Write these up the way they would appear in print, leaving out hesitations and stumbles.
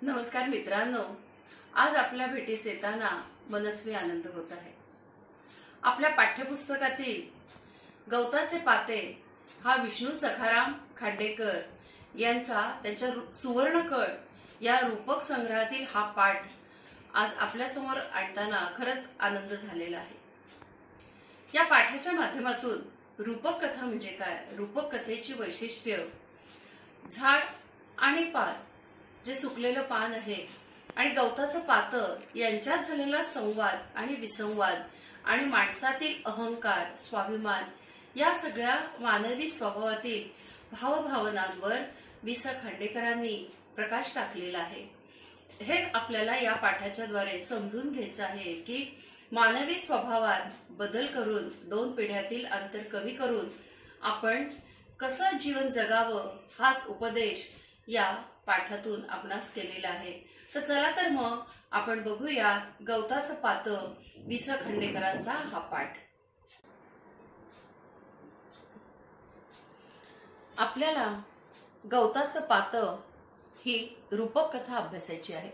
नमस्कार मित्रांनो, आज आपल्या भेटीस येताना मनस्वी आनंद होत आहे। आपल्या पाठ्यपुस्तकातील गवताचे पाते हा विष्णू सखाराम खांडेकर यांचा त्यांच्या सुवर्णकळ या रूपक संग्रहातील हा पाठ आज आपल्या समोर आणताना खरंच आनंद झालेला आहे। या पाठाच्या माध्यमातून रूपक कथा म्हणजे काय, रूपक कथेची वैशिष्ट्य, झाड आणि पात जे सुकलेलं पान आहे आणि गवताचं पातं यांच्यात झालेला संवाद आणि विसंवाद आणि माणसातील अहंकार, स्वाभिमान या सगळ्या मानवी स्वभावातील भावभावनांवर वि स खांडेकरांनी प्रकाश टाकलेला आहे। हेच आपल्याला या पाठाच्या द्वारे समजून घ्यायचं आहे की मानवी स्वभावात बदल करून दोन पिढ्यातील अंतर कमी करून आपण कसं जीवन जगावं हाच उपदेश या पाठातून आपणास केलेला आहे। तर चला तर मग आपण बघूया गवताचं पातं वि स खांडेकरांचा हा पाठ। आपल्याला गवताचं पातं ही रूपक कथा अभ्यासायची आहे।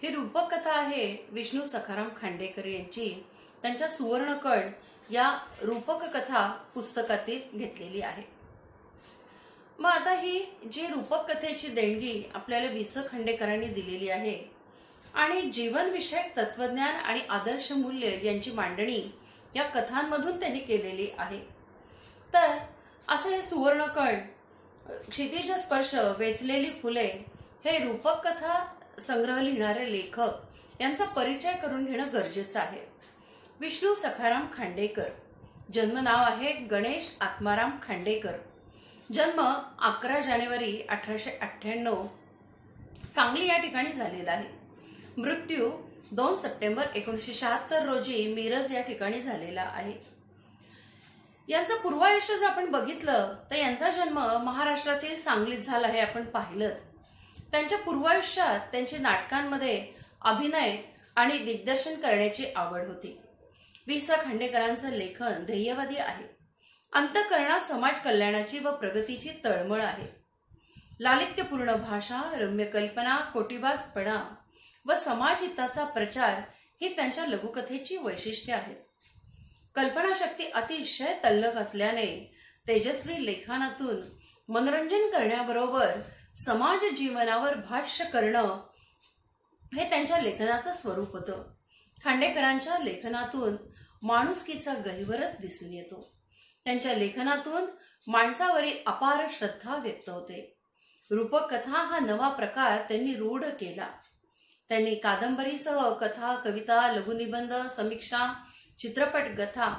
ही रूपक कथा आहे विष्णू सखाराम खांडेकर यांची त्यांच्या सुवर्णकळ या रूपक कथा पुस्तकातील घेतलेली आहे। मग आता ही जी रूपक कथेची देणगी आपल्याला वि स खांडेकरांनी दिलेली आहे आणि जीवनविषयक तत्वज्ञान आणि आदर्श मूल्य यांची मांडणी या कथांमधून त्यांनी केलेली आहे। तर असं हे सुवर्णकळ, क्षितिज स्पर्श, वेचलेली फुले हे रूपक कथा संग्रह लिहिणारे लेखक यांचा परिचय करून घेणं गरजेचं आहे। विष्णू सखाराम खांडेकर, जन्म नाव आहे गणेश आत्माराम खांडेकर, जन्म 11 जानेवारी 1898 सांगली या ठिकाणी झालेला आहे। मृत्यू 2 सप्टेंबर 1976 रोजी मिरज या ठिकाणी झालेला आहे। यांचं पूर्वायुष्य जर आपण बघितलं तर यांचा जन्म महाराष्ट्रातील सांगलीत झाला हे आपण पाहिलंच। त्यांच्या पूर्वायुष्यात त्यांची नाटकांमध्ये अभिनय आणि दिग्दर्शन करण्याची आवड होती। वि स खांडेकरांचं लेखन ध्येयवादी आहे। अंतःकरणात समाज कल्याणाची व प्रगतीची तळमळ आहे। लालित्यपूर्ण भाषा, रम्य कल्पना, कोटिबाजपणा व समाजहिताचा प्रचार ही त्यांच्या लघुकथेची वैशिष्ट्ये आहेत। कल्पनाशक्ती अतिशय तल्लख असल्याने तेजस्वी लेखनातून मनोरंजन करण्याबरोबर समाज जीवनावर भाष्य करणं हे त्यांच्या लेखनाचं स्वरूप होतं। खांडेकरांच्या लेखनातून माणुसकीचा गहिवरच दिसून येतो। त्यांच्या लेखनातून माणसावरील अपार श्रद्धा व्यक्त होते। रूपक कथा हा नवा प्रकार त्यांनी रूढ केला। त्यांनी कादंबरीसह कथा, कविता, लघुनिबंध, समीक्षा, चित्रपट कथा,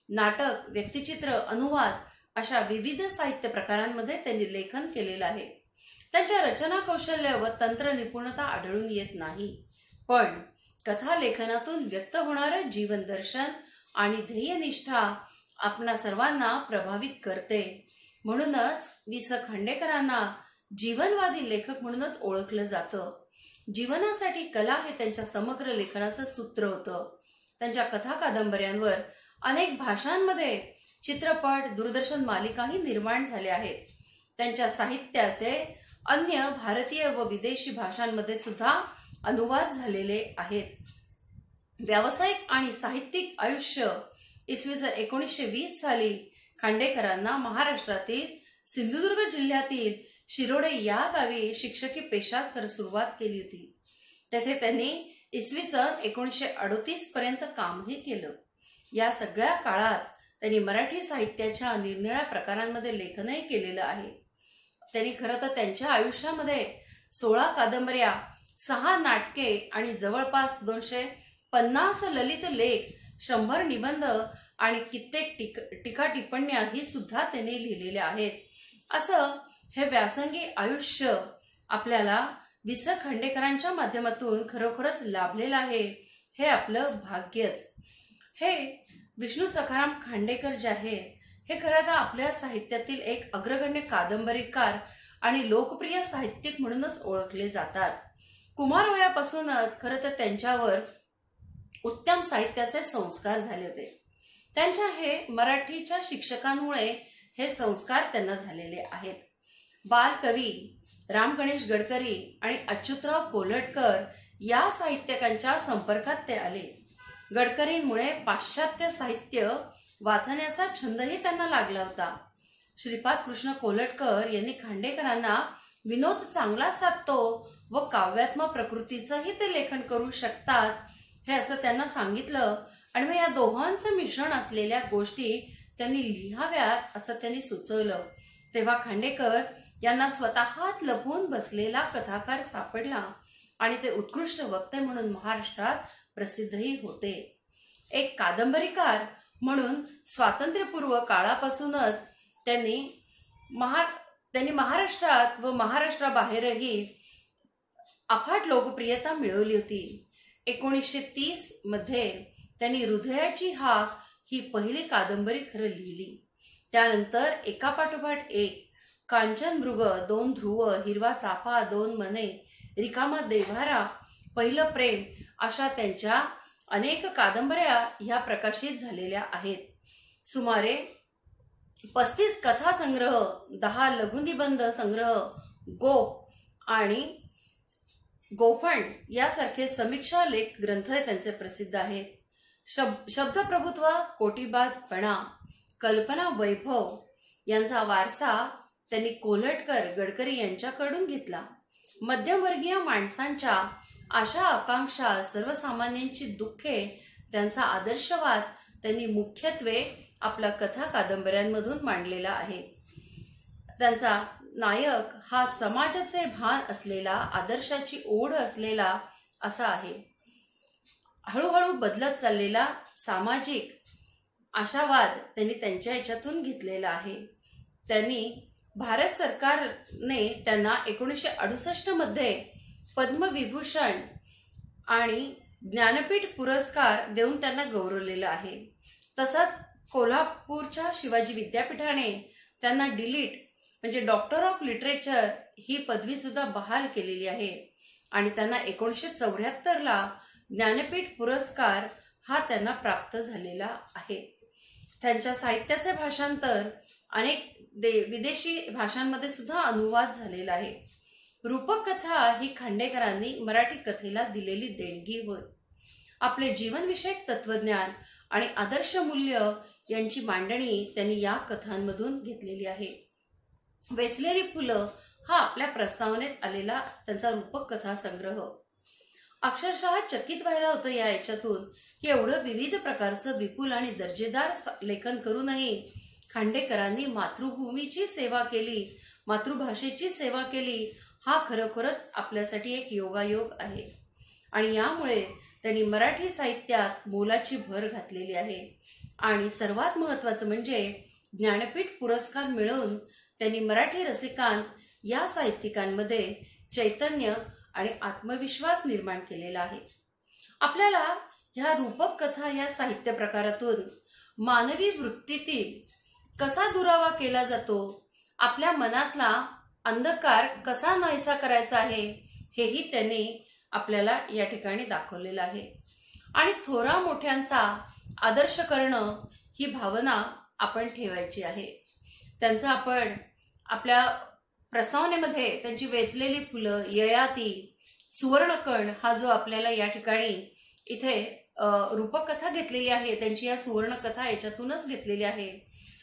नाटक, व्यक्तिचित्र, अनुवाद अशा विविध साहित्य प्रकारांमध्ये त्यांनी लेखन केलेलं आहे। त्यांच्या रचना कौशल्य व तंत्र निपुणता आढळून येत नाही, पण कथा लेखनातून व्यक्त होणारं जीवन दर्शन आणि ध्येयनिष्ठा आपणा सर्वांना प्रभावित करते। म्हणूनच वि स खांडेकरांना जीवनवादी लेखक म्हणूनच ओळखलं जातं। जीवनासाठी कला हे त्यांच्या समग्र लेखनाचं सूत्र होतं। त्यांच्या कथा कादंबऱ्यांवर अनेक भाषांमध्ये चित्रपट, दूरदर्शन मालिकाही निर्माण झाल्या आहेत। त्यांच्या साहित्याचे अन्य भारतीय व विदेशी भाषांमध्ये सुद्धा अनुवाद झालेले आहेत। व्यावसायिक आणि साहित्यिक आयुष्य इसवी सन 1920 साली खांडेकरांना महाराष्ट्रातील सिंधुदुर्ग जिल्ह्यातील शिरोडे या गावी शिक्षकी पेशास तर सुरुवात केली होती। तेथे त्यांनी इसवी सन 1938 पर्यंत कामही केलं। या सगळ्या काळात त्यांनी मराठी साहित्याच्या निरनिराळ्या प्रकारांमध्ये लेखनही केलेलं आहे। त्यांनी खरं तर त्यांच्या आयुष्यामध्ये 16 कादंबऱ्या, 6 नाटके आणि जवळपास 250 ललित लेख, 100 निबंध आणि कित्येक टीका टिप्पण्या ही सुद्धा त्यांनी लिहिलेल्या आहेत। असं हे व्यासंगी आयुष्य आपल्याला वि स खांडेकरांच्या माध्यमातून खरोखरच लाभलेलं आहे। हे आपलं भाग्यच। हे विष्णू सखाराम खांडेकर जे आहेत हे खरं तर आपल्या साहित्यातील एक अग्रगण्य कादंबरीकार आणि लोकप्रिय साहित्यिक म्हणूनच ओळखले जातात। कुमारवयापासूनच खरं तर त्यांच्यावर उत्तम साहित्याचे संस्कार झाले होते। त्यांच्या हे मराठीच्या शिक्षकांमुळे हे संस्कार त्यांना झालेले आहेत। बालकवी राम गणेश गडकरी आणि अच्युतराव कोल्हटकर या साहित्यिकांच्या संपर्कात ते आले. गडकरींमुळे पाश्चात्य साहित्य वाचण्याचा छंदही त्यांना लागला होता. श्रीपाद कृष्ण कोल्हटकर यांनी खांडेकरांना विनोद चांगला साधतो व काव्यात्मक प्रकृतीचंही ते लेखन करू शकतात हे असं त्यांना सांगितलं आणि मग या दोघांचं मिश्रण असलेल्या गोष्टी त्यांनी लिहाव्यात असं त्यांनी सुचवलं. तेव्हा खांडेकर यांना स्वतःत लपून बसलेला कथाकार सापडला आणि ते उत्कृष्ट वक्ते म्हणून महाराष्ट्रात प्रसिद्धही होते. एक कादंबरीकार म्हणून स्वातंत्र्यपूर्व काळापासूनच त्यांनी महाराष्ट्रात व महाराष्ट्राबाहेरही अफाट लोकप्रियता मिळवली होती. 1930 मध्ये त्यांनी हृदयाची हाक ही पहिली कादंबरी खरं लिहिली. त्यानंतर एकापाठोपाठ एक कांचन मृग, 2 ध्रुव, हिरवा चाफा, 2 मने, रिकामा देव्हारा, पहिलं प्रेम अशा त्यांच्या अनेक कादंबऱ्या ह्या प्रकाशित झालेल्या आहेत. सुमारे 35 कथासंग्रह, 10 लघुनिबंध संग्रह, गोप आणि गोफण यासारखे समीक्षा लेख ग्रंथ त्यांचे प्रसिद्ध आहेत. शब्दप्रभुत्व, कोटीबाजपणा, कल्पना वैभव यांचा वारसा त्यांनी कोल्हटकर गडकरी यांच्याकडून घेतला. मध्यमवर्गीय माणसांच्या आशा आकांक्षा, सर्वसामान्यांची दुःखे, त्यांचा आदर्शवाद त्यांनी मुख्यत्वे आपल्या कथा कादंबऱ्यांमधून मांडलेला आहे. त्यांचा नायक हा समाजाचे भान असलेला, आदर्शाची ओढ असलेला असा आहे. हळूहळू बदलत चाललेला सामाजिक आशावाद त्यांनी त्यांच्या याच्यातून घेतलेला आहे. त्यांनी भारत सरकारने त्यांना 1968 मध्ये पद्मविभूषण आणि ज्ञानपीठ पुरस्कार देऊन त्यांना गौरवलेलं आहे. तसंच कोल्हापूरच्या शिवाजी विद्यापीठाने त्यांना डिलीट म्हणजे डॉक्टर ऑफ लिटरेचर ही पदवी सुद्धा बहाल केलेली आहे आणि त्यांना 1974ला ज्ञानपीठ पुरस्कार हा त्यांना प्राप्त झालेला आहे. त्यांच्या साहित्याचे भाषांतर अनेक विदेशी भाषांमध्ये सुद्धा अनुवाद झालेला आहे. रूपक कथा ही खांडेकरांनी मराठी कथेला दिलेली देणगी होय. आपले जीवनविषयक तत्वज्ञान आणि आदर्श मूल्य यांची मांडणी त्यांनी या कथांमधून घेतलेली आहे. वेचलेली फुलं हा आपल्या प्रस्तावनेत आलेला त्यांचा रूपक कथा संग्रह अक्षरशः चकित व्हायला होतं या याच्यातून की एवढं विविध प्रकारचं विपुल आणि दर्जेदार लेखन करूनही खांडेकरांनी मातृभूमीची सेवा केली, मातृभाषेची सेवा केली. हा खरोखरच आपल्यासाठी एक योगायोग आहे आणि यामुळे त्यांनी मराठी साहित्यात मोलाची भर घातलेली आहे. आणि सर्वात महत्त्वाचं म्हणजे ज्ञानपीठ पुरस्कार मिळवून त्यांनी मराठी रसिकांत या साहित्यिकांमध्ये चैतन्य आणि आत्मविश्वास निर्माण केलेला आहे. आपल्याला ह्या रूपक कथा या साहित्य प्रकारातून मानवी वृत्तीतील कसा दुरावा केला जातो, आपल्या मनातला अंधकार कसा नाहीसा करायचा आहे हेही त्यांनी आपल्याला या ठिकाणी दाखवलेलं आहे. आणि थोरा मोठ्यांचा आदर्श करणं ही भावना आपण ठेवायची आहे. त्यांचा आपण आपल्या प्रस्तावनेमध्ये त्यांची वेचलेली फुलं, ययाती, सुवर्णकण हा जो आपल्याला या ठिकाणी इथे रूपक कथा घेतलेली आहे, त्यांची या सुवर्णकथा याच्यातूनच घेतलेली आहे.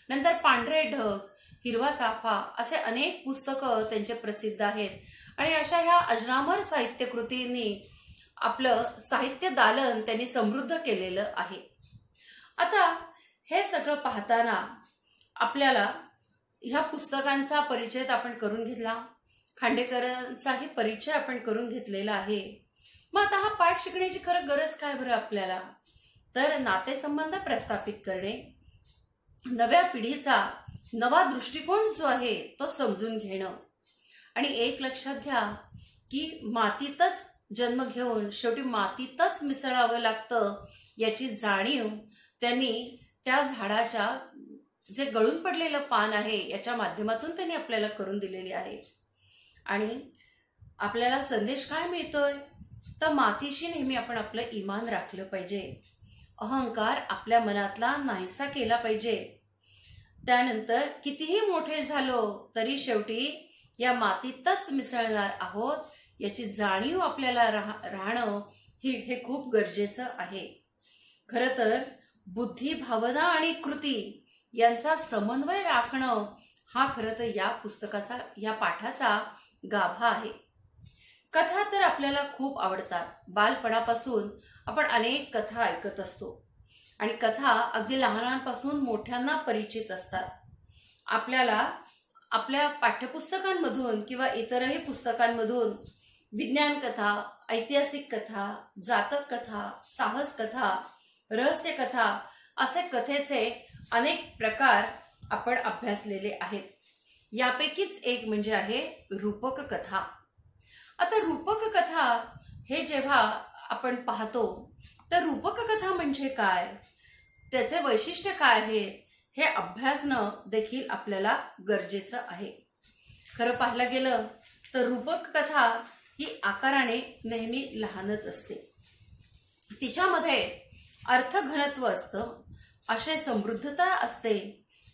नंतर पांढरे ढग, हिरवा चाफा असे अनेक पुस्तकं त्यांचे प्रसिद्ध आहेत आणि अशा ह्या अजरामर साहित्य कृतींनी आपलं साहित्य दालन त्यांनी समृद्ध केलेलं आहे. आता हे सगळं पाहताना आपल्याला ह्या पुस्तकांचा परिचय आपण करून घेतला, खांडेकरांचाही परिचय आपण करून घेतलेला आहे. मग आता हा पाठ शिकण्याची खरं गरज काय बरं आपल्याला? तर नातेसंबंध प्रस्थापित करणे, नव्या पिढीचा नवा दृष्टिकोन जो आहे तो समजून घेणं आणि एक लक्षात घ्या की मातीतच जन्म घेऊन शेवटी मातीतच मिसळावं लागतं याची जाणीव त्यांनी त्या झाडाच्या जे गळून पडलेलं पान आहे याच्या माध्यमातून त्यांनी आपल्याला करून दिलेली आहे. आणि आपल्याला संदेश काय मिळतोय तर मातीशी नेहमी आपण आपलं इमान राखलं पाहिजे, अहंकार आपल्या मनातला नाहीसा केला पाहिजे. त्यानंतर कितीही मोठे झालो तरी शेवटी या मातीतच मिसळणार आहोत याची जाणीव आपल्याला राहणं हे खूप गरजेचं आहे. खरं तर बुद्धी, भावना आणि कृती यांचा समन्वय राखणं हा खरं तर या पुस्तकाचा, या पाठाचा गाभा आहे. कथा तर आपल्याला खूप आवडतात. बालपणापासून आपण अनेक कथा ऐकत असतो आणि कथा अगदी लहानांपासून मोठ्यांना परिचित असतात. आपल्याला आपल्या पाठ्यपुस्तकांमधून किंवा इतरही पुस्तकांमधून विज्ञान कथा, ऐतिहासिक कथा, जातक कथा, साहस कथा, रहस्य कथा असे कथेचे अनेक प्रकार आपण अभ्यासलेले आहेत. यापैकीच एक म्हणजे आहे रूपक कथा. आता रूपक कथा हे जेव्हा आपण पाहतो तर रूपक कथा म्हणजे काय, त्याचे वैशिष्ट्य काय आहे हे अभ्यासणं देखील आपल्याला गरजेचं आहे. खरं पाहायला गेलं तर रूपक कथा ही आकाराने नेहमी लहानच असते. तिच्यामध्ये अर्थघनत्व असतं, आशय समृद्धता असते,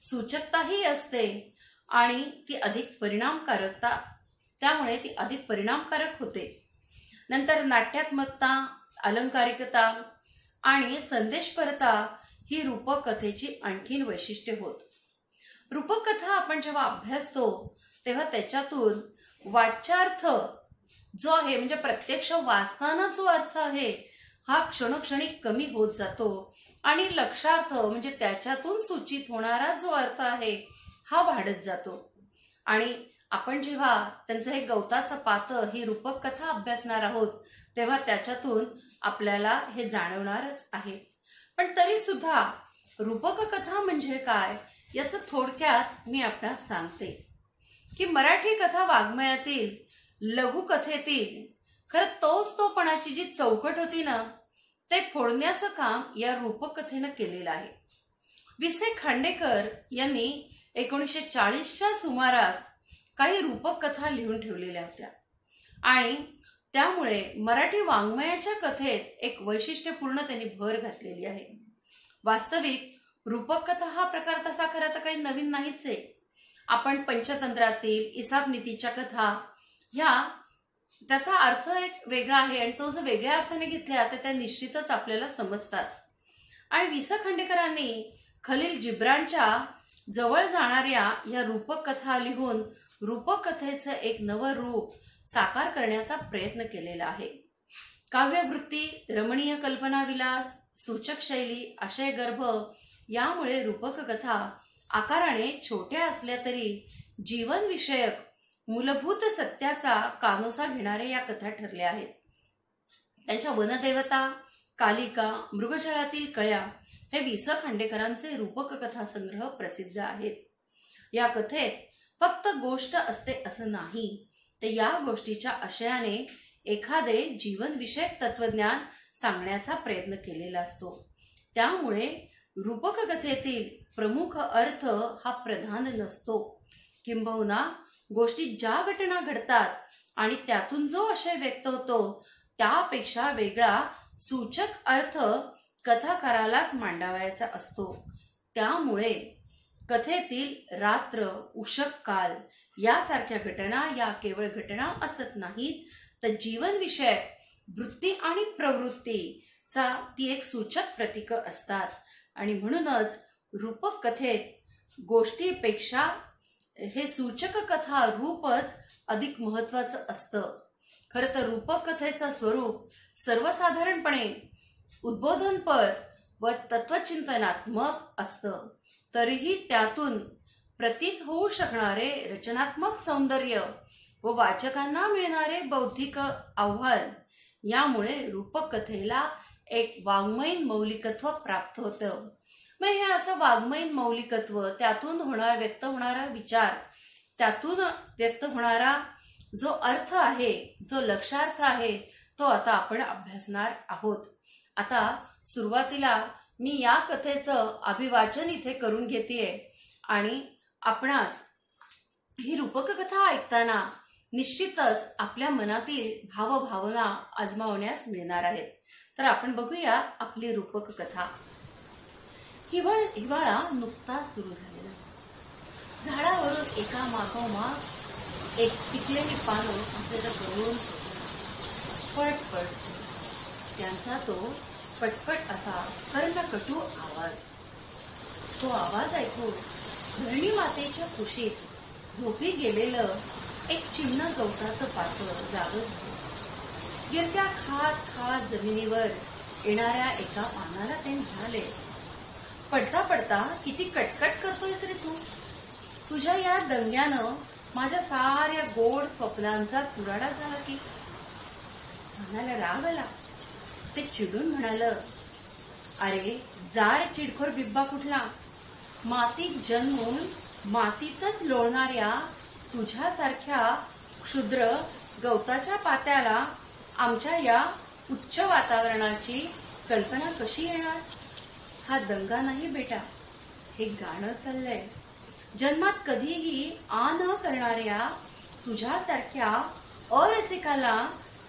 सूचकताही असते आणि ती अधिक परिणामकारकता, त्यामुळे ती अधिक परिणामकारक होते. नंतर नाट्यात्मकता, अलंकारिकता आणि संदेशपरता ही रूपक कथेची आणखीन वैशिष्ट्ये होत. रूपक कथा आपण जेव्हा अभ्यासतो तेव्हा त्याच्यातून वाच्यार्थ जो आहे, म्हणजे प्रत्यक्ष वाचताना जो अर्थ आहे हा क्षणोक्षणी कमी होत जातो आणि लक्षार्थ म्हणजे त्याच्यातून सूचित होणारा जो अर्थ आहे हा वाढत जातो. आणि आपण जेव्हा त्यांचं हे गवताचं पातं ही रूपक कथा अभ्यासणार आहोत तेव्हा त्याच्यातून आपल्याला हे जाणवणारच आहे. पण तरी सुद्धा रूपक कथा म्हणजे काय याचं थोडक्यात मी आपणास सांगते की मराठी कथा वाङ्मयातील लघुकथेतील खरं तोपणाची जी चौकट होती ना, ते फोडण्याचं काम या रूपक कथेनं केलेलं आहे. वि.स. खांडेकर यांनी 1940च्या सुमारास काही रूपक कथा लिहून ठेवलेल्या होत्या आणि त्यामुळे मराठी वाङ्मयाच्या कथेत एक वैशिष्ट्यपूर्ण त्यांनी भर घातलेली आहे. वास्तविक रूपक कथा हा प्रकार तसा खरं तर काही नवीन नाहीच आहे. आपण पंचतंत्रातील इसापनीतीच्या कथा ह्या त्याचा अर्थ एक वेगळा आहे आणि तो जो वेगळ्या अर्थाने घेतला तर त्या निश्चितच आपल्याला समजतात. आणि वि.स. खांडेकरांनी खलील जिब्रानच्या जवळ जाणाऱ्या या रूपक कथा लिहून रूपक कथेचं एक नवं रूप साकार करण्याचा प्रयत्न केलेला आहे. काव्यवृत्ती, रमणीय कल्पनाविलास, सूचक शैली, आशयगर्भ यामुळे रूपक कथा आकाराने छोट्या असल्या तरी जीवनविषयक मूलभूत सत्याचा कानोसा घेणाऱ्या या कथा ठरल्या आहेत. त्यांच्या वनदेवता, कालिका, मृगजळातील कळ्या हे वि.स. खांडेकरांचे रूपक कथा संग्रह प्रसिद्ध आहेत. या कथेत फक्त गोष्ट असते असं नाही, तर या गोष्टीच्या आशयाने एखादे जीवनविषयक तत्वज्ञान सांगण्याचा प्रयत्न केलेला असतो. त्यामुळे रूपक कथेतील प्रमुख अर्थ हा प्रधान नसतो, किंबहुना गोष्टीत ज्या घटना घडतात आणि त्यातून जो आशय व्यक्त होतो त्यापेक्षा वेगळा सूचक अर्थ कथाकारालाच मांडावायचा असतो. त्यामुळे कथेतील रात्र, उषक काल यासारख्या घटना या केवळ घटना असत नाहीत, तर जीवनविषयक वृत्ती आणि प्रवृत्तीचा ती एक सूचक प्रतीक असतात. आणि म्हणूनच रूपक कथेत गोष्टीपेक्षा हे सूचक कथा रूपच अधिक महत्वाचं असतं. खरं तर रूपक कथेचं स्वरूप सर्वसाधारणपणे उद्बोधनपर व तत्वचिंतनात्मक असतं, तरीही त्यातून प्रतीत होऊ शकणारे रचनात्मक सौंदर्य व वाचकांना मिळणारे बौद्धिक आव्हान यामुळे रूपक कथेला एक वाङ्मयीन मौलिकत्व प्राप्त होतं. मग हे असं वाङ्मयीन मौलिकत्व, त्यातून व्यक्त होणारा विचार, त्यातून व्यक्त होणारा जो अर्थ आहे, जो लक्षार्थ आहे, तो आता आपण अभ्यासणार आहोत. आता सुरुवातीला मी या कथेचं अभिवाचन इथे करून घेतेय आणि आपणास ही रूपक कथा ऐकताना निश्चितच आपल्या मनातील भावभावना आजमावण्यास मिळणार आहेत. तर आपण बघूया आपली रूपक कथा. हिवाळा नुकताच सुरू झालेला. झाडावरून एका मागोमाग एक पिकलेली पानं आपल्याला गळून पटपट, त्यांचा तो पटपट असा कर्णकटू आवाज, तो आवाज ऐकून धरणी मातेच्या कुशीत झोपी गेलेलं एक चिमणा गवताचं पात्र जागं झालं. गिरत्या खात खात जमिनीवर येणाऱ्या एका पानाला ते म्हणाले, पडता पडता किती कटकट करतोयस रे तू. तुझ्या या दंग्यानं माझ्या साऱ्या गोड स्वप्नांचा चुराडा झाला की. पानाला राग आला. ते चिडून म्हणालं, अरे जा रे चिडखोर बिब्बा कुठला. मातीत जन्मून मातीतच लोळणाऱ्या तुझ्यासारख्या क्षुद्र गवताच्या पात्याला आमच्या या उच्च वातावरणाची कल्पना कशी येणार. हा दंगा नाही बेटा, हे गाणं चाललंय. जन्मात कधीही आ न करणाऱ्या तुझ्यासारख्या अरसिकाला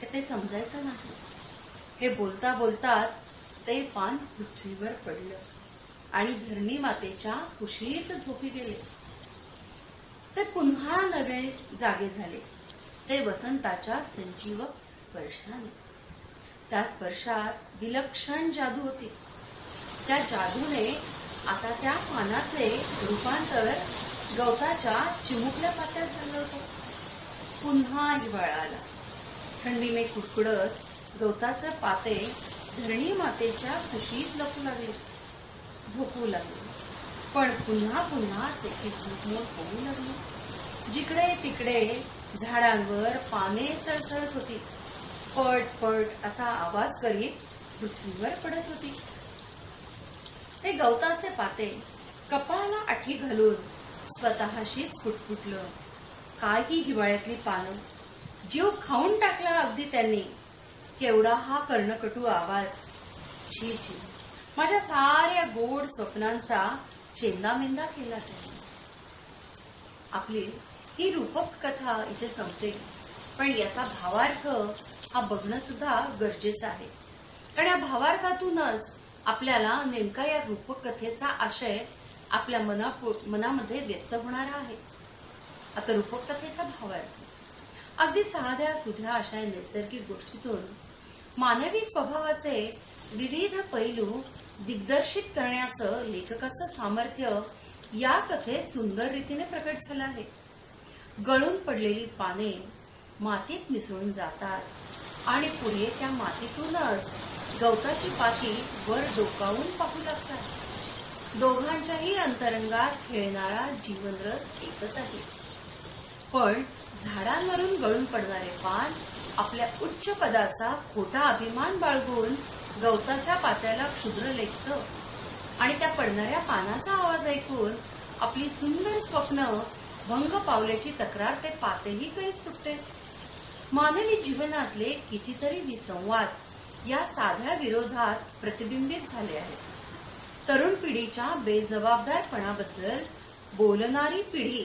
ते समजायचं नाही. हे बोलता बोलताच ते पान पृथ्वीवर पडलं आणि धरणी मातेच्या कुशीत झोपी गेले. ते पुन्हा नवे जागे झाले. ते वसंताच्या संजीवक स्पर्शाने. त्या स्पर्शात विलक्षण जादू होती. त्या जादूने आता त्या पानाचे रूपांतर गवताच्या चिमुकल्या पात्यात झालं होतं. पुन्हा हिवाळा आला. थंडीने कुडकुडत गवताचे पाते धरणी मातेच्या कुशीत लपू लागले, झोपू लागले. पण पुन्हा पुन्हा त्याची झोपमोड होऊ लागली. जिकडे तिकडे झाडांवर पाने सळसळत होती. पट पट असा आवाज करीत पृथ्वीवर पडत होती. ते गवताचे पाते कपाळाला आठी घालून स्वतःशीच फुटफुटलं. काय ही हिवाळ्यातली पानं, जीव खाऊन टाकला अगदी त्यांनी. केवढा हा कर्णकटू आवाज. छी छी, माझ्या साऱ्या गोड स्वप्नांचा चेंदामेंदा केला त्यांनी. आपली ही रूपक कथा इथे संपते, पण याचा भावार्थ हा बघणं सुद्धा गरजेचं आहे. कारण या भावार्थातूनच आपल्याला नेमका या रूपक कथेचा आशय आपल्या मनामध्ये व्यक्त होणारा आहे. आता रूपक कथेचा भावार्थ अगदी साध्या सुध्या अशा नैसर्गिक गोष्टीतून मानवी स्वभावाचे विविध पैलू दिग्दर्शित करण्याचं लेखकाचं सामर्थ्य या कथेत सुंदर रीतीने प्रकट झालं आहे. गळून पडलेली पाने मातीत मिसळून जातात आणि पुढे त्या मातीतूनच गवताची पाती वर डोकावून पाहू लागतात. दोघांच्याही अंतरंगात खेळणारा जीवनरस एकच आहे. पण झाडांवरून गळून पडणारे पान आपल्या उच्च पदाचा खोटा अभिमान बाळगून गवताच्या पात्याला क्षुद्र लेखतं आणि त्या पडणाऱ्या पानाचा आवाज ऐकून आपली सुंदर स्वप्न भंग पावल्याची तक्रार ते पातेही करीत सुटते. मानवी जीवनातले कितीतरी विसंवाद या साध्या विरोधात प्रतिबिंबित झाले आहेत. तरुण पिढीच्या बेजबाबदारपणाबद्दल बोलणारी पिढी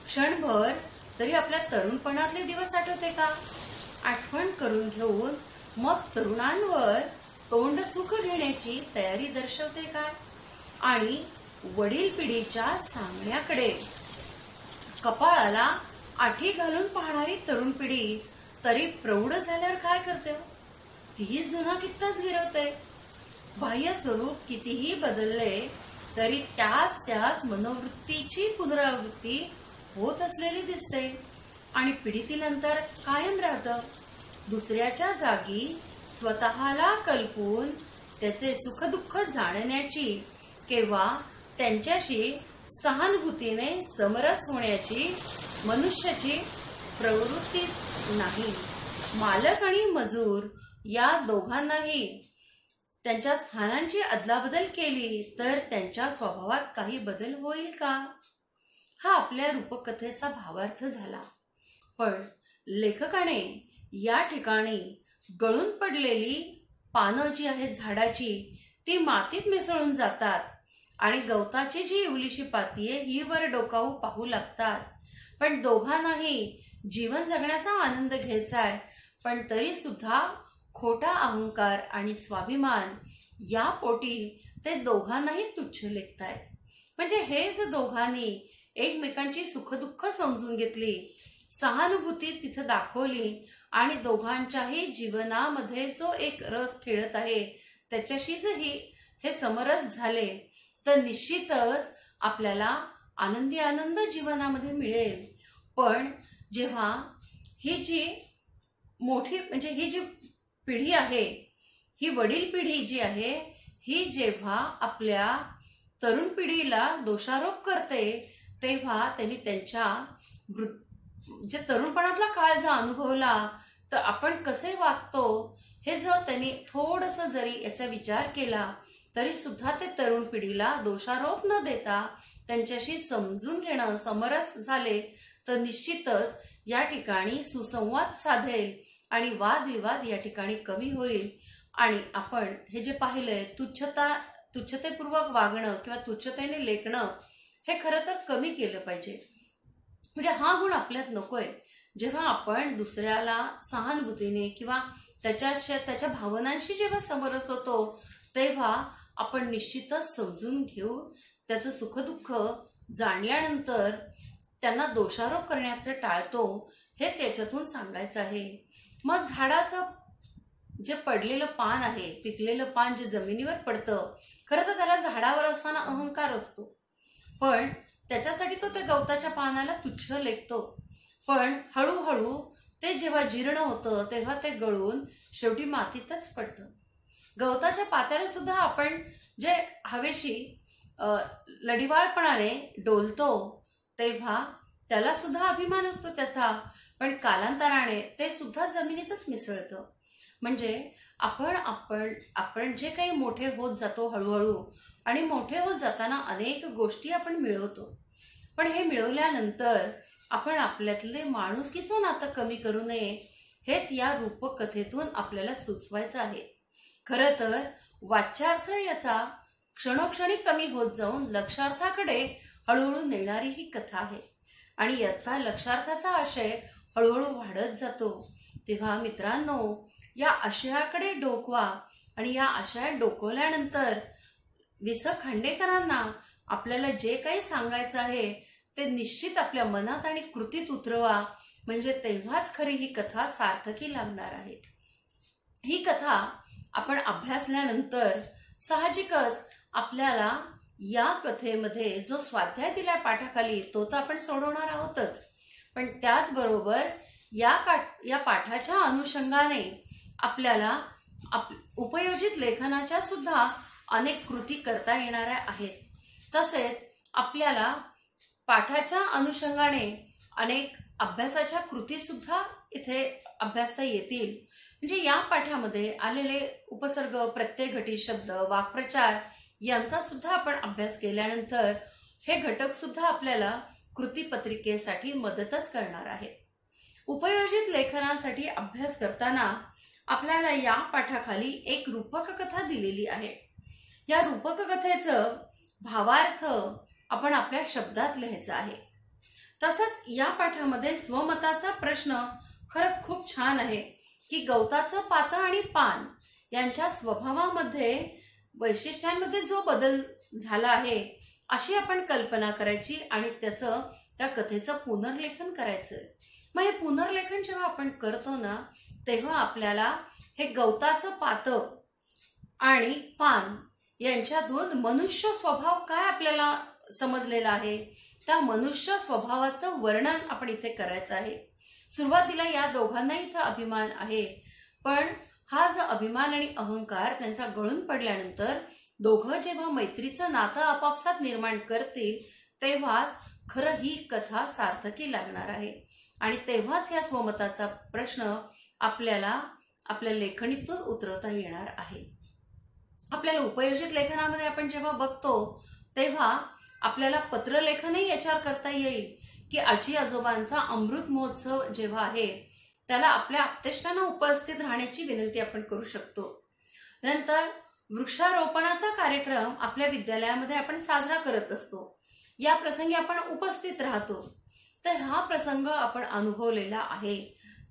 क्षणभर तरी आपल्या तरुणपणातले दिवस आठवते का? आठवण करून घेऊन मग तरुणांवर तोंड सुख घेण्याची तयारी दर्शवते काय? आणि वडील पिढीच्या सांगण्याकडे कपाळाला आठी घालून पाहणारी तरुण पिढी तरी प्रौढ झाल्यावर काय करते? तीही जुना कित्ताच गिरवते. बाह्य स्वरूप कितीही बदलले तरी त्याच मनोवृत्तीची पुनरावृत्ती होत असलेली दिसते आणि पिढीतील अंतर कायम राहतं. दुसऱ्याच्या जागी स्वतःला कल्पून त्याचे सुखदुःख जाणण्याची किंवा त्यांच्याशी सहानुभूतीने समरस होण्याची मनुष्याची प्रवृत्तीच नाही. मालक आणि मजूर या दोघांनाही त्यांच्या स्थानांची अदलाबदल केली तर त्यांच्या स्वभावात काही बदल होईल का? हा आपल्या रूपकथेचा भावार्थ झाला. पण लेखकाने या ठिकाणी गळून पडलेली पानं जी आहेत झाडाची ती मातीत मिसळून जातात आणि गवताची जी इवलीशी पाती आहे ही वर डोकावू पाहू लागतात. पण दोघांनाही जीवन जगण्याचा आनंद घ्यायचा आहे, पण तरी सुद्धा खोटा अहंकार आणि स्वाभिमान या पोटी ते दोघांनाही तुच्छ लेखतायत. म्हणजे हे जर दोघांनी एकमेकांची सुखदुःख समजून घेतली सहानुभूती तिथं दाखवली आणि दोघांच्याही जीवनामध्ये जो एक रस खेळत आहे त्याच्याशी जरी हे समरस झाले तर निश्चितच आपल्याला आनंद जीवनामध्ये मिळेल. पण जेव्हा ही जी मोठी म्हणजे ही जी पिढी आहे, ही वडील पिढी जी आहे, ही जेव्हा आपल्या तरुण पिढीला दोषारोप करते तेव्हा त्यांनी त्यांच्या जे तरुणपणातला काळ जो अनुभवला तर आपण कसे वागतो हे जर त्यांनी थोडंसं जरी याचा विचार केला तरी सुद्धा ते तरुण पिढीला दोषारोप न देता त्यांच्याशी समजून घेणं, समरस झाले तर निश्चितच या ठिकाणी सुसंवाद साधेल आणि वादविवाद या ठिकाणी कमी होईल. आणि आपण हे जे पाहिलंय तुच्छतेपूर्वक वागणं किंवा तुच्छतेने लेखणं हे खरं तर कमी केलं पाहिजे. म्हणजे हा गुण आपल्यात नकोय. जेव्हा आपण दुसऱ्याला सहानुभूतीने किंवा त्याच्या भावनांशी जेव्हा समरस होतो तेव्हा आपण निश्चितच समजून घेऊ, त्याचं सुखदुःख जाणल्यानंतर त्यांना दोषारोप करण्याचं टाळतो, हेच याच्यातून सांगायचं आहे. मग झाडाचं जे पडलेलं पान आहे, पिकलेलं पान जे जमिनीवर पडतं, खरं तर त्याला झाडावर असताना अहंकार असतो, पण त्याच्यासाठी तो त्या गवताच्या पानाला तुच्छ लेखतो. पण हळूहळू ते जेव्हा जीर्ण होतं तेव्हा ते गळून शेवटी मातीतच पडतं. गवताच्या पात्याला सुद्धा आपण जे हवेशी लढिवाळपणाने डोलतो तेव्हा त्याला सुद्धा अभिमान असतो त्याचा, पण कालांतराने ते सुद्धा जमिनीतच मिसळतं. म्हणजे आपण जे काही मोठे होत जातो हळूहळू, आणि मोठे होत जाताना अनेक गोष्टी आपण मिळवतो, पण हे मिळवल्यानंतर आपण आपल्यातले माणुसकीचं नातं कमी करू नये, हेच या रूपकथेतून आपल्याला सुचवायचं आहे. खरं तर वाच्यार्थ याचा क्षणोक्षणी कमी होत जाऊन लक्षार्थाकडे हळूहळू नेणारी ही कथा आहे आणि याचा लक्षार्थाचा आशय हळूहळू वाढत जातो. तेव्हा मित्रांनो, या आशयाकडे डोकवा आणि या आशयात डोकवल्यानंतर वि. स. खांडेकरांना आपल्याला जे काही सांगायचं आहे ते निश्चित आपल्या मनात आणि कृतीत उतरवा, म्हणजे तेव्हाच खरी ही कथा सार्थकी लागणार आहे. ही कथा आपण अभ्यासल्यानंतर साहजिकच आपल्याला या कथेमध्ये जो स्वाध्याय दिलाय पाठाखाली तो तर आपण सोडवणार आहोतच, पण त्याचबरोबर या पाठाच्या अनुषंगाने आपल्याला उपयोजित लेखनाच्या सुद्धा अनेक कृती करता येणाऱ्या आहेत. तसेच आपल्याला पाठाच्या अनुषंगाने अनेक अभ्यासाच्या कृती सुद्धा इथे अभ्यासता येतील. म्हणजे या पाठामध्ये आलेले उपसर्ग, प्रत्यय, घटी शब्द, वाक्प्रचार यांचा सुद्धा आपण अभ्यास केल्यानंतर हे घटक सुद्धा आपल्याला कृतीपत्रिकेसाठी मदतच करणार आहे. उपयोजित लेखनासाठी अभ्यास करताना आपल्याला या पाठाखाली एक रूपक कथा दिलेली आहे. या रूपक कथेचं भावार्थ आपण आपल्या शब्दात लिहायचा आहे. तसंच या पाठामध्ये स्वमताचा प्रश्न खरंच खूप छान आहे की गवताचं पातं आणि पान यांच्या स्वभावामध्ये, वैशिष्ट्यांमध्ये जो बदल झाला आहे अशी आपण कल्पना करायची आणि त्या कथेचं पुनर्लेखन करायचं. मग हे पुनर्लेखन जेव्हा आपण करतो ना तेव्हा आपल्याला हे गवताचं पातं आणि पान यांच्यातून मनुष्य स्वभाव काय आपल्याला समजलेला आहे, त्या मनुष्य स्वभावाचं वर्णन आपण इथे करायचं आहे. सुरुवातीला या दोघांना इथं अभिमान आहे, पण हा जो अभिमान आणि अहंकार त्यांचा गळून पडल्यानंतर दोघं जेव्हा मैत्रीचं नातं आपापसात निर्माण करतील तेव्हाच खरं ही कथा सार्थकी लागणार आहे आणि तेव्हाच या स्वमताचा प्रश्न आपल्याला आपल्या लेखणीतून उतरवता येणार आहे. आपल्याला उपयोजित लेखनामध्ये आपण जेव्हा बघतो तेव्हा आपल्याला पत्रलेखनही याच्यावर करता येईल की आजी आजोबांचा अमृत महोत्सव जेव्हा आहे त्याला आपल्या आप्तेष्टांना उपस्थित राहण्याची विनंती आपण करू शकतो. नंतर वृक्षारोपणाचा कार्यक्रम आपल्या विद्यालयामध्ये आपण साजरा करत असतो, या प्रसंगी आपण उपस्थित राहतो. तर हा प्रसंग आपण अनुभवलेला आहे,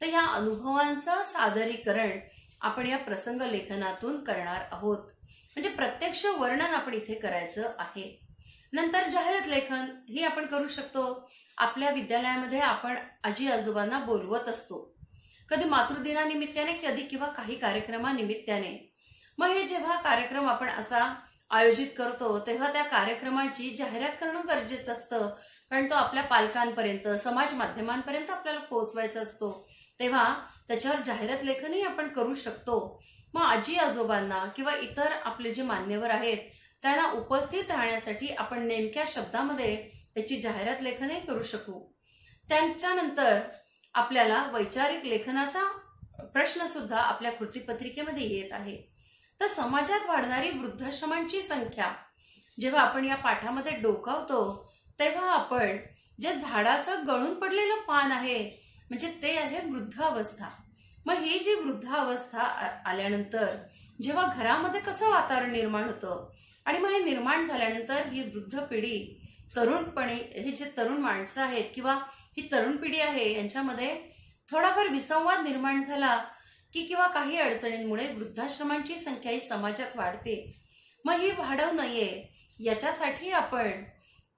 तर या अनुभवांचं सादरीकरण आपण या प्रसंग लेखनातून करणार आहोत. म्हणजे प्रत्यक्ष वर्णन आपण इथे करायचं आहे. नंतर जाहिरात लेखन ही आपण करू शकतो. आपल्या विद्यालयामध्ये आपण आजी आजोबांना बोलवत असतो, कधी मातृदिनानिमित्ताने, कधी किंवा काही कार्यक्रमानिमित्ताने. मग हे जेव्हा कार्यक्रम आपण असा आयोजित करतो तेव्हा त्या कार्यक्रमाची जाहिरात करणं गरजेचं असतं, कारण तो आपल्या पालकांपर्यंत, समाज माध्यमांपर्यंत आपल्याला पोहोचवायचा असतो. तेव्हा त्याच्यावर जाहिरात लेखनही आपण करू शकतो. मग आजी आजोबांना किंवा इतर आपले जे मान्यवर आहेत त्यांना उपस्थित राहण्यासाठी आपण नेमक्या शब्दामध्ये याची जाहिरात लेखनही करू शकू. त्यांच्यानंतर आपल्याला वैचारिक लेखनाचा प्रश्न सुद्धा आपल्या कृतीपत्रिकेमध्ये येत आहे. तर समाजात वाढणारी वृद्धाश्रमांची संख्या जेव्हा आपण या पाठामध्ये डोकावतो तेव्हा आपण जे झाडाचं गळून पडलेलं पान आहे म्हणजे ते आहे वृद्धावस्था. मग ही जी वृद्धावस्था आल्यानंतर जेव्हा घरामध्ये कसं वातावरण निर्माण होतं आणि मग हे निर्माण झाल्यानंतर ही वृद्ध पिढी, तरुणपणे हे जे तरुण माणसं आहेत किंवा ही तरुण पिढी आहे यांच्यामध्ये थोडाफार विसंवाद निर्माण झाला की किंवा काही अडचणींमुळे वृद्धाश्रमांची संख्या ही समाजात वाढते. मग ही वाढवू नये याच्यासाठी आपण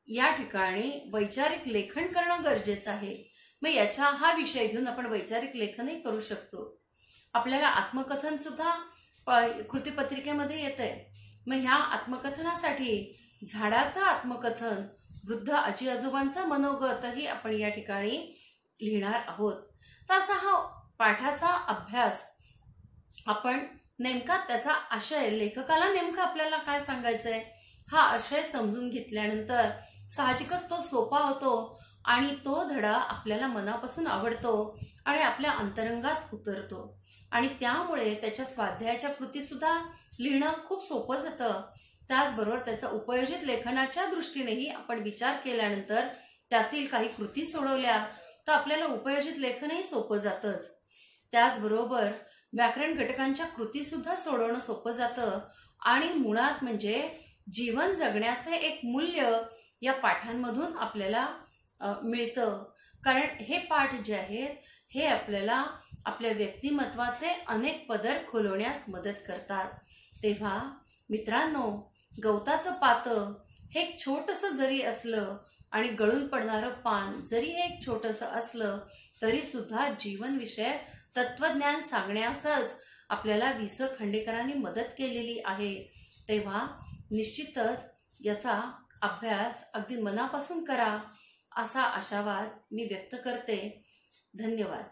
या ठिकाणी वैचारिक लेखन करणं गरजेचं आहे. मग याचा हा विषय घेऊन आपण वैचारिक लेखनही करू शकतो. आपल्याला आत्मकथन सुद्धा कृतीपत्रिकेमध्ये येतंय. मग ह्या आत्मकथनासाठी झाडाचं आत्मकथन, वृद्ध आजी आजोबांचं मनोगतही आपण या ठिकाणी लिहिणार आहोत. तर असा हा पाठाचा अभ्यास आपण नेमका त्याचा आशय, लेखकाला नेमकं आपल्याला काय सांगायचंय हा आशय समजून घेतल्यानंतर साहजिकच तो सोपा होतो आणि तो धडा आपल्याला मनापासून आवडतो आणि आपल्या अंतरंगात उतरतो आणि त्यामुळे त्याच्या स्वाध्यायाच्या कृती सुद्धा लिहिणं खूप सोपं जातं. त्याचबरोबर त्याचा उपयोजित लेखनाच्या दृष्टीनेही आपण विचार केल्यानंतर त्यातील काही कृती सोडवल्या तर आपल्याला उपयोजित लेखनही सोपं जातंच. त्याचबरोबर व्याकरण घटकांच्या कृती सुद्धा सोडवणं सोपं जातं आणि मुळात म्हणजे जीवन जगण्याचे एक मूल्य या पाठांमधून आपल्याला मिळतं. कारण हे पाठ जे आहेत हे आपल्याला आपल्या व्यक्तिमत्वाचे अनेक पदर खोलवण्यास मदत करतात. तेव्हा मित्रांनो, गवताचं पातं हे एक छोटंसं जरी असलं आणि गळून पडणारं पान जरी हे एक छोटंसं असलं तरी सुद्धा जीवनविषयक तत्वज्ञान सांगण्यासच आपल्याला वि. स. खांडेकरांनी मदत केलेली आहे. तेव्हा निश्चितच याचा अभ्यास अगदी मनापासून करा असा आशावाद मी व्यक्त करते. धन्यवाद.